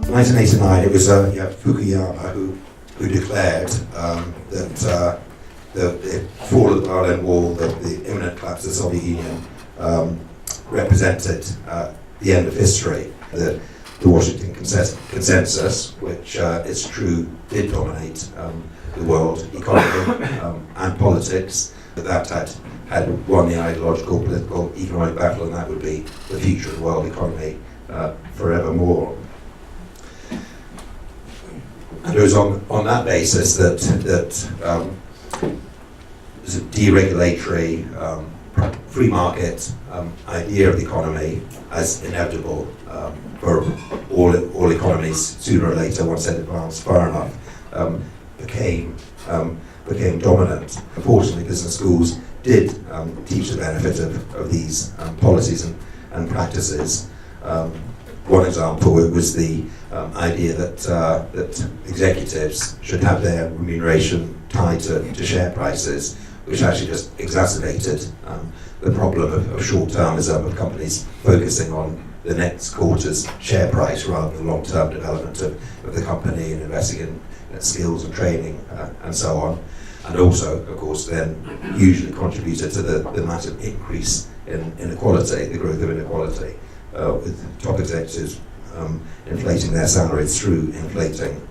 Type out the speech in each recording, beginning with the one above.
1989, it was Fukuyama who declared that the fall of the Berlin Wall, the imminent collapse of the Soviet Union, represented the end of history. The Washington consensus, which it's true did dominate the world economy and politics, that had won the ideological, political, economic battle, and that would be the future of the world economy forevermore. And it was on that basis that there's a deregulatory, free market idea of the economy as inevitable for all economies sooner or later, once they advanced far enough, became dominant. Unfortunately, business schools did teach the benefit of these policies and practices. One example was the idea that executives should have their remuneration tied to share prices, which actually just exacerbated the problem of short-termism, of companies focusing on the next quarter's share price rather than the long-term development of the company and investing in skills and training and so on. And also, of course, then usually contributed to the massive increase in inequality, the growth of inequality, with top executives inflating their salaries through inflating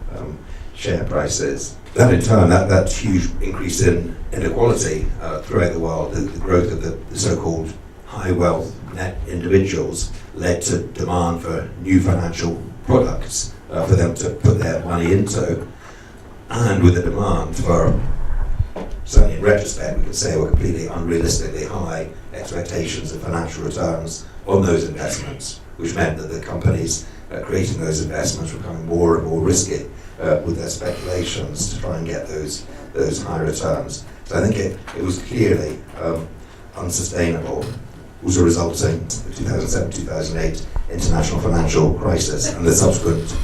share prices. That in turn, that huge increase in inequality throughout the world, the growth of the so-called high wealth net individuals, led to demand for new financial products for them to put their money into, and with the demand for, certainly in retrospect, we can say were completely unrealistically high expectations of financial returns on those investments, which meant that the companies creating those investments were becoming more and more risky with their speculations to try and get those high returns. So I think it was clearly unsustainable, was a resulting 2007-2008 international financial crisis and the subsequent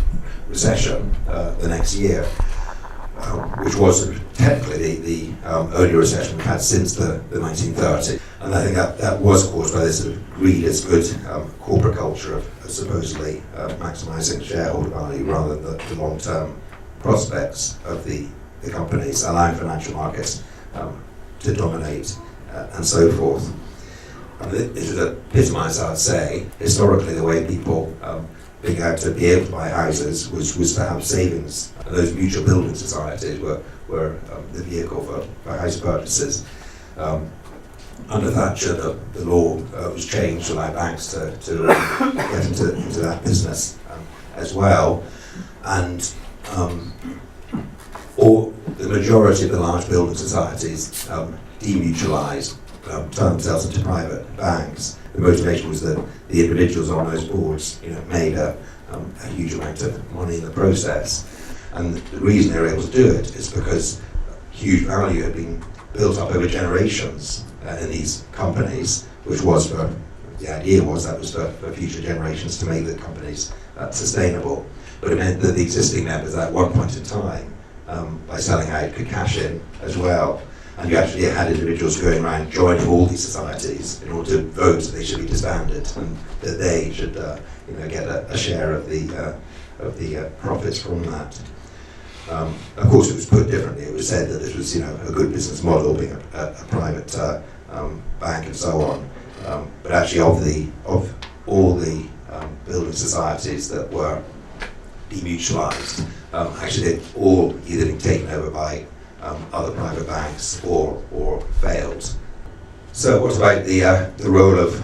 recession the next year, which was technically the only recession we've had since the 1930s. And I think that was caused by this sort of greed as good corporate culture of supposedly maximising shareholder value rather than the long-term prospects of the companies, allowing financial markets to dominate and so forth. And it is epitomised, I'd say, historically the way people began to be able to buy houses was to have savings. And those mutual building societies were the vehicle for house purchases. Under Thatcher, the law was changed to allow banks to get into that business as well. And the majority of the large building societies demutualised, turned themselves into private banks. The motivation was that the individuals on those boards, made a huge amount of money in the process. And the reason they were able to do it is because huge value had been built up over generations in these companies, which was the idea was for future generations to make the companies sustainable. But it meant that the existing members at one point in time, by selling out, could cash in as well. And you actually had individuals going around joining all these societies in order to vote that they should be disbanded and that they should get a share of the profits from that. Of course, it was put differently. It was said that this was a good business model, being a private bank and so on. But actually, of all the building societies that were demutualised, actually they'd all either been taken over by other private banks or failed. So what about the role of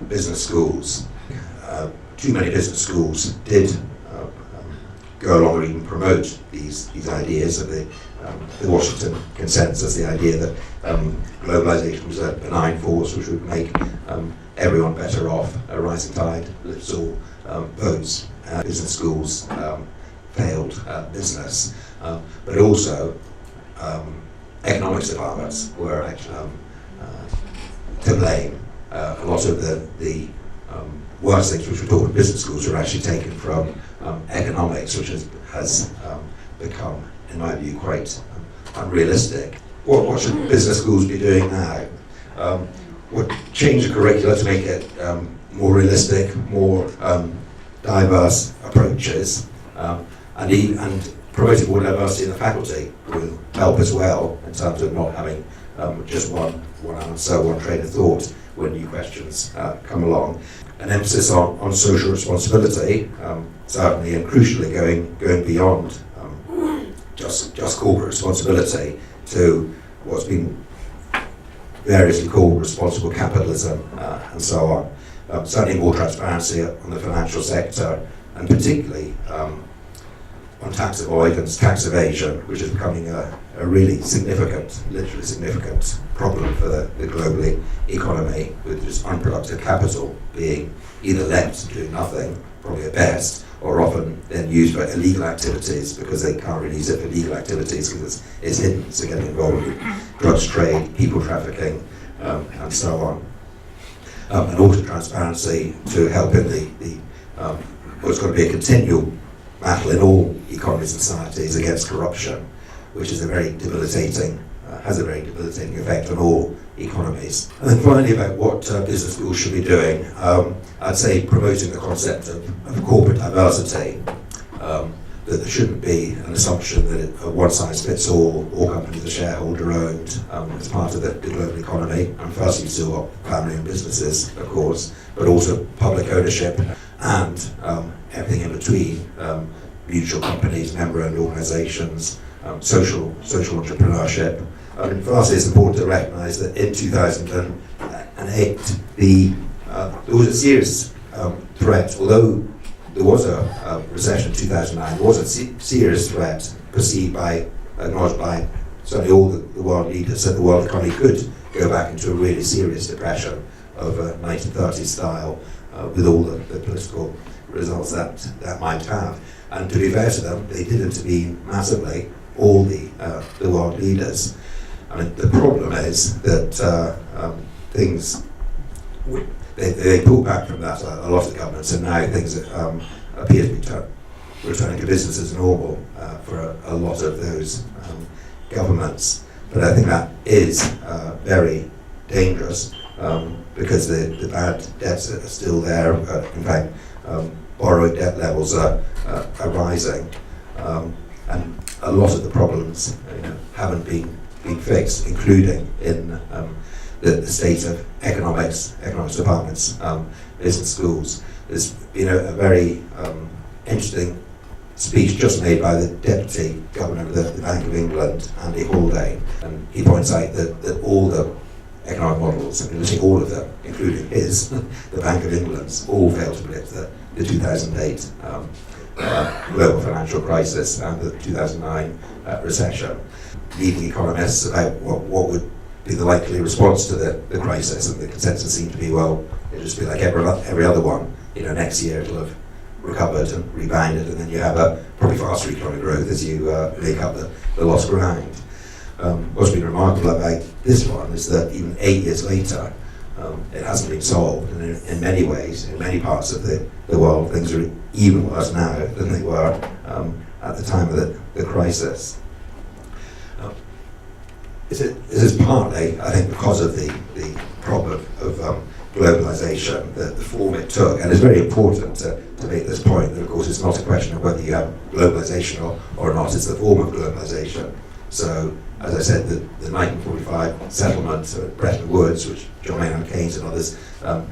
business schools? Too many business schools did go along or even promote these ideas of the Washington consensus, the idea that globalization was a benign force which would make everyone better off. A rising tide lifts all boats. Business schools failed business, but also economics departments were actually to blame. A lot of the worst things which were taught in business schools were actually taken from economics, which has become, in my view, quite unrealistic. What should business schools be doing now? Change the curricula to make it more realistic, more diverse approaches, and promoting more diversity in the faculty will help as well in terms of not having just one answer, one train of thought when new questions come along. An emphasis on social responsibility, certainly and crucially going beyond just corporate responsibility to what's been variously called responsible capitalism and so on. Certainly more transparency on the financial sector, and particularly on tax avoidance, tax evasion, which is becoming a really significant, literally significant problem for the global economy, with just unproductive capital being either left doing nothing, probably at best, or often then used for illegal activities because they can't really use it for legal activities because it's hidden, so getting involved with drugs trade, people trafficking, and so on. And also transparency to help in what's going to be a continual battle in all economies and societies against corruption, which is has a very debilitating effect on all economies. And then finally, about what business schools should be doing, I'd say promoting the concept of corporate diversity, that there shouldn't be an assumption that a one-size-fits-all, all companies are shareholder-owned as part of the global economy. And firstly, you've still got family-owned businesses, of course, but also public ownership and everything in between, mutual companies, member-owned organisations, social entrepreneurship. For us, it's important to recognise that in 2008, there was a serious threat, although there was a recession in 2009, there was a serious threat acknowledged by certainly all the world leaders that the world economy could go back into a really serious depression of a 1930s style with all the political results that might have. And to be fair to them, they did intervene massively, all the world leaders. I mean, the problem is that they pulled back from that, a lot of governments, and now things appear to be returning to business as normal for a lot of those governments. But I think that is very dangerous because the bad debts are still there. In fact, borrowing debt levels are rising, and a lot of the problems haven't been fixed, including in the state of economics departments, business schools. There's been a very interesting speech just made by the Deputy Governor of the Bank of England, Andy Haldane, and he points out that all the economic models, I mean, literally all of them, including his, the Bank of England's, all failed to predict the 2008 global financial crisis and the 2009 recession, leading economists about what would be the likely response to the crisis, and the consensus seemed to be, well, it'll just be like every other one. Next year it'll have recovered and rebounded, and then you have a probably faster economic growth as you make up the lost ground. What's been remarkable about this one is that even 8 years later, it hasn't been solved, and in many ways, in many parts of the world, things are even worse now than they were at the time of the crisis. This is partly, I think, because of the problem of globalization, the form it took, and it's very important to make this point that, of course, it's not a question of whether you have globalization or not, it's the form of globalization. So, as I said, the 1945 settlement at Bretton Woods, which John Maynard Keynes and others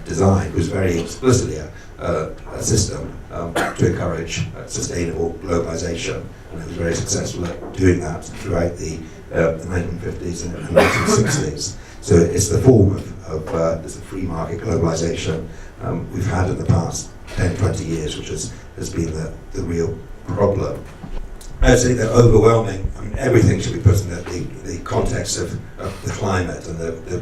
designed, was very explicitly a system to encourage sustainable globalization, and it was very successful at doing that throughout the 1950s and 1960s. So it's the form of this free market globalization we've had in the past 10, 20 years, which has been the real problem. I would say that overwhelming, everything should be put in the context of the climate and the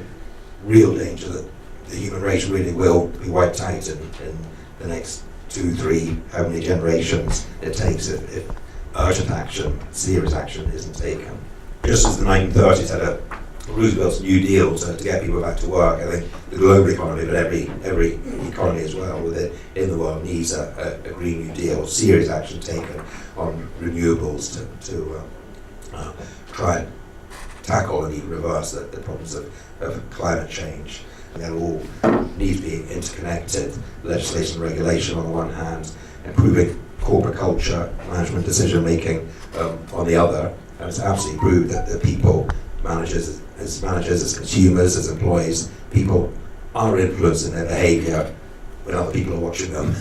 real danger that the human race really will be wiped out in the next 2, 3, how many generations it takes if urgent action, serious action isn't taken. Just as the 1930s had a Roosevelt's New Deal to get people back to work, I think the global economy, but every economy as well in the world needs a Green New Deal, serious action taken on renewables to try and tackle and even reverse the problems of climate change. They all need to be interconnected. Legislation and regulation on the one hand, improving corporate culture, management decision making on the other. And it's absolutely proved that the people, managers, as consumers, as employees, people are influenced in their behaviour when other people are watching them.